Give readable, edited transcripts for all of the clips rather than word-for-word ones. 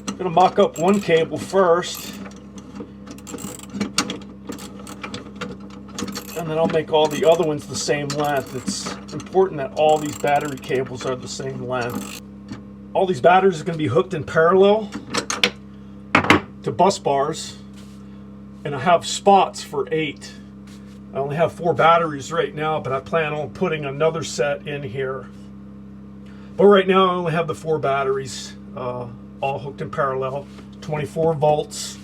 I'm going to mock up one cable first, and then I'll make all the other ones the same length. It's important that all these battery cables are the same length. All these batteries are going to be hooked in parallel to bus bars, and I have spots for 8. I only have 4 batteries right now, but I plan on putting another set in here. But right now I only have the 4 batteries all hooked in parallel, 24 volts,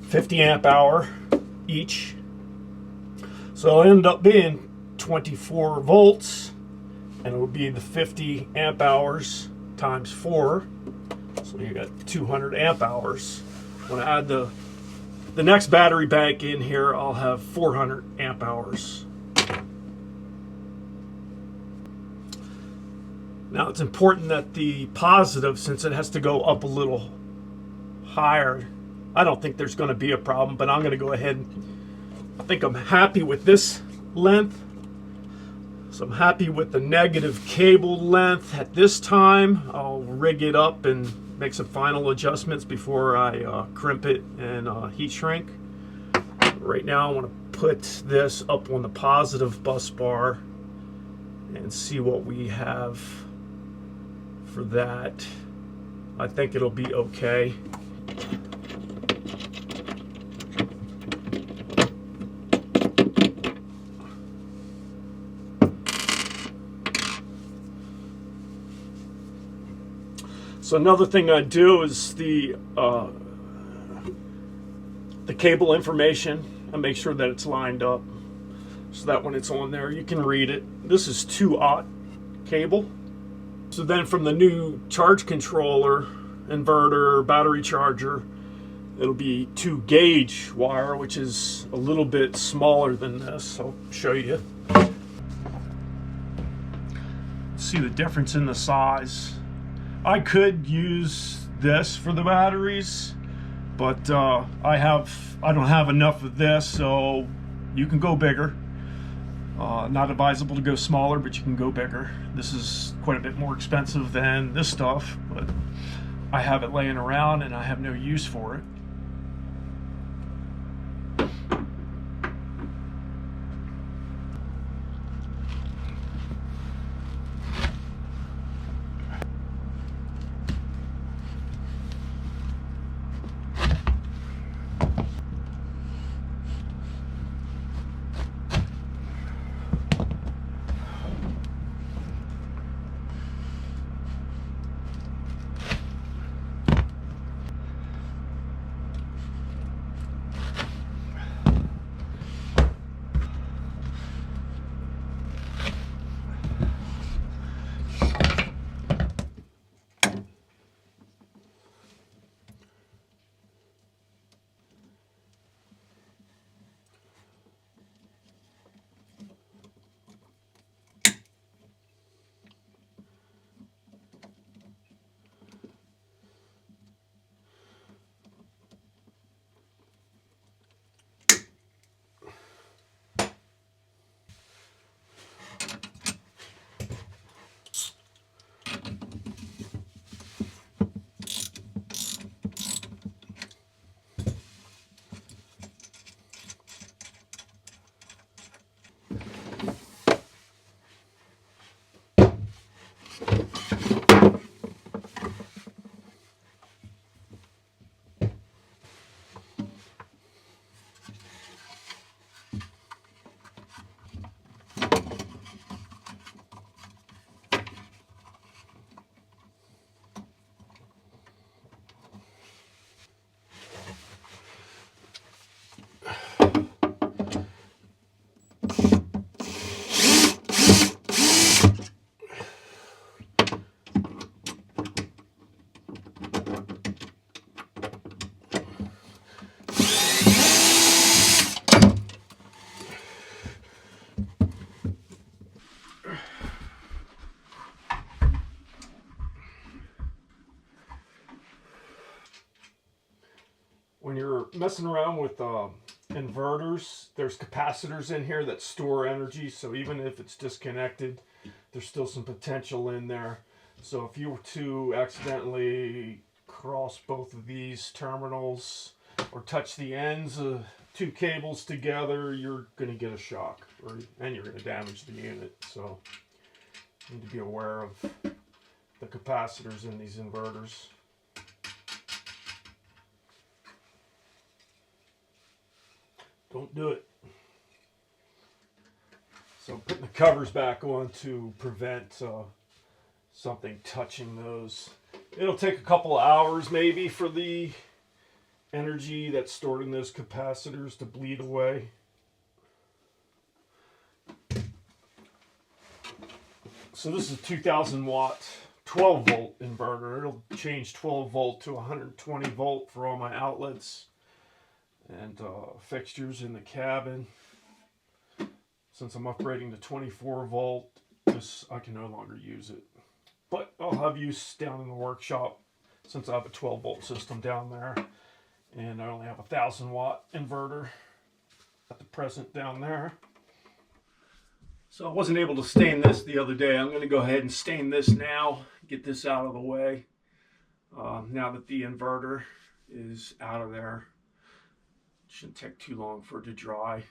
50 amp hour each. So it'll end up being 24 volts, and it will be the 50 amp hours times 4. So you got 200 amp hours. When I add the next battery bank in here, I'll have 400 amp hours. Now it's important that the positive, since it has to go up a little higher, I don't think there's going to be a problem, but I'm going to go ahead and I think I'm happy with this length. So I'm happy with the negative cable length at this time. I'll rig it up and make some final adjustments before I crimp it and heat shrink. Right now I want to put this up on the positive bus bar and see what we have for that. I think it'll be okay. So another thing I do is the cable information. I make sure that it's lined up so that when it's on there you can read it. This is 2-aught cable. So then from the new charge controller, inverter, battery charger, it'll be 2-gauge wire, which is a little bit smaller than this. I'll show you. See the difference in the size. I could use this for the batteries, but I don't have enough of this, so you can go bigger. Not advisable to go smaller, but you can go bigger. This is quite a bit more expensive than this stuff, but I have it laying around and I have no use for it. messing around with inverters, there's capacitors in here that store energy, so even if it's disconnected, there's still some potential in there. So if you were to accidentally cross both of these terminals or touch the ends of two cables together, you're going to get a shock, and you're going to damage the unit. So you need to be aware of the capacitors in these inverters. Don't do it. So I'm putting the covers back on to prevent something touching those. It'll take a couple of hours maybe for the energy that's stored in those capacitors to bleed away. So this is a 2000 watt 12 volt inverter. It'll change 12 volt to 120 volt for all my outlets and fixtures in the cabin. Since I'm upgrading to 24 volt, I can no longer use it. But I'll have use down in the workshop since I have a 12 volt system down there. And I only have a 1000 watt inverter at the present down there. So I wasn't able to stain this the other day. I'm going to go ahead and stain this now, get this out of the way. Now that the inverter is out of there. Shouldn't take too long for it to dry.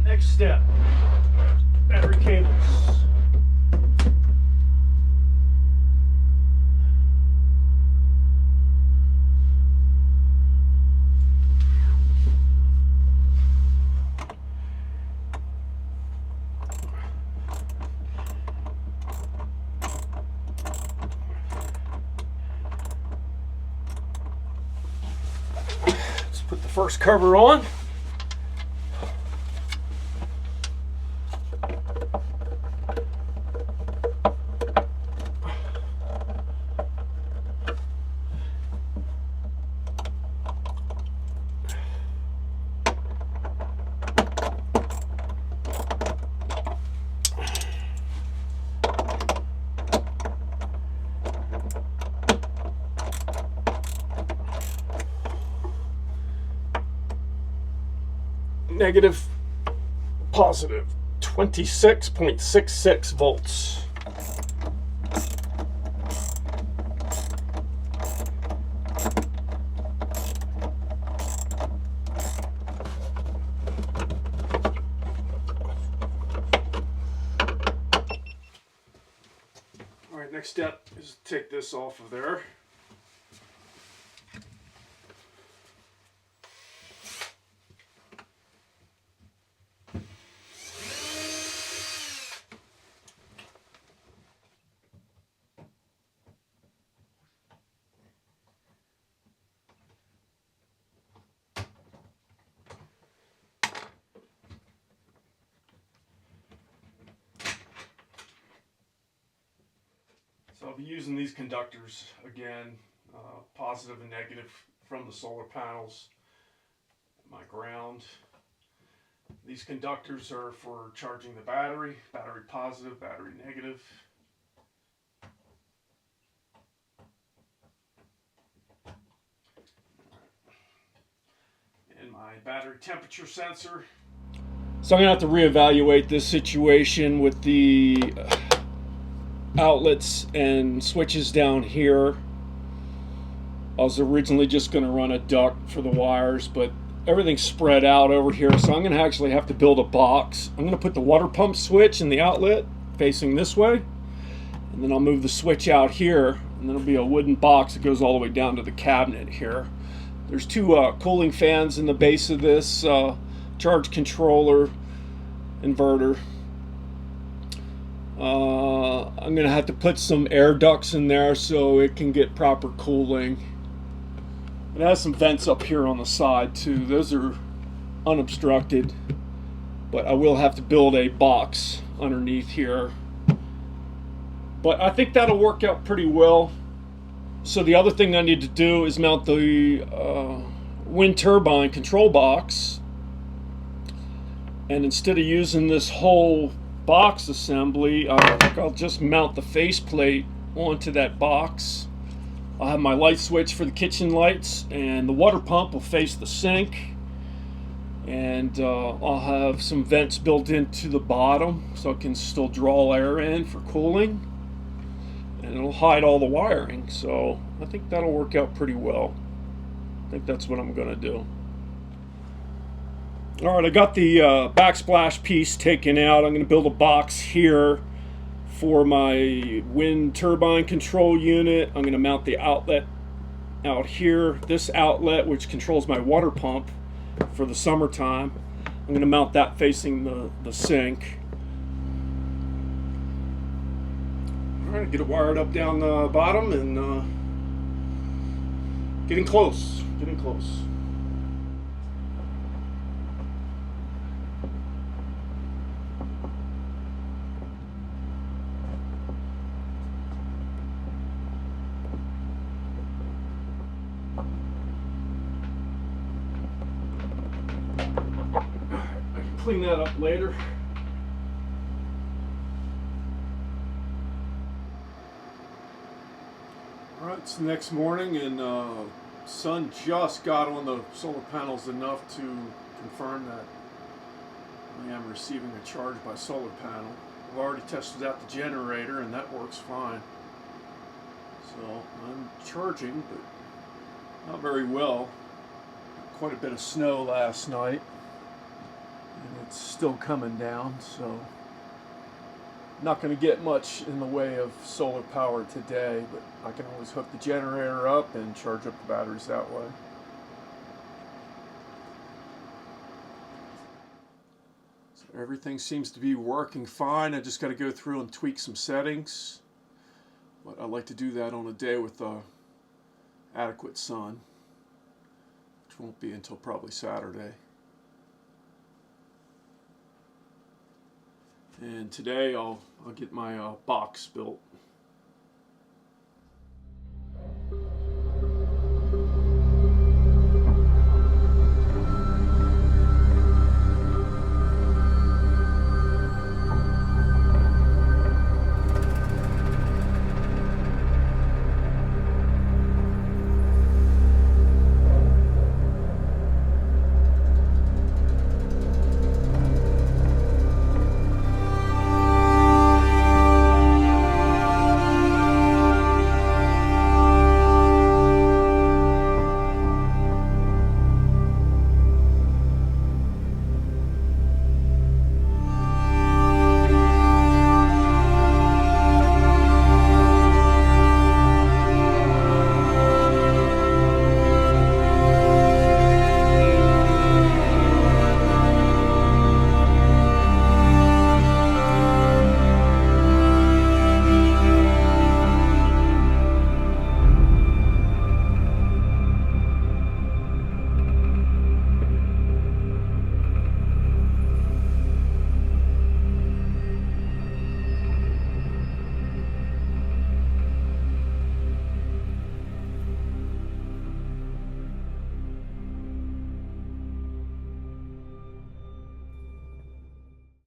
Next step, battery cables. Let's put the first cover on. negative, positive, 26.66 volts. All right, next step is to take this off of there. So I'll be using these conductors again, positive and negative from the solar panels, my ground. These conductors are for charging the battery, battery positive, battery negative. And my battery temperature sensor. So I'm going to have to reevaluate this situation with the outlets and switches down here. I was originally just going to run a duct for the wires, but everything's spread out over here, so I'm going to actually have to build a box. I'm going to put the water pump switch in the outlet facing this way, and then I'll move the switch out here, and then it'll be a wooden box that goes all the way down to the cabinet here. There's two cooling fans in the base of this charge controller inverter. I'm going to have to put some air ducts in there so it can get proper cooling. It has some vents up here on the side too. Those are unobstructed, but I will have to build a box underneath here. But I think that'll work out pretty well. So the other thing I need to do is mount the wind turbine control box. And instead of using this whole box assembly, I think I'll just mount the faceplate onto that box. I'll have my light switch for the kitchen lights, and the water pump will face the sink. And I'll have some vents built into the bottom so it can still draw air in for cooling. And it'll hide all the wiring, so I think that'll work out pretty well. I think that's what I'm going to do. Alright, I got the backsplash piece taken out. I'm going to build a box here for my wind turbine control unit. I'm going to mount the outlet out here. This outlet, which controls my water pump for the summertime, I'm going to mount that facing the sink. Alright, get it wired up down the bottom and getting close. Clean that up later. Alright, it's the next morning, and sun just got on the solar panels enough to confirm that I am receiving a charge by solar panel. I've already tested out the generator and that works fine. So I'm charging, but not very well. Quite a bit of snow last night. And it's still coming down, so not going to get much in the way of solar power today, but I can always hook the generator up and charge up the batteries that way. So everything seems to be working fine. I just got to go through and tweak some settings, but I like to do that on a day with adequate sun, which won't be until probably Saturday. And today I'll get my box built.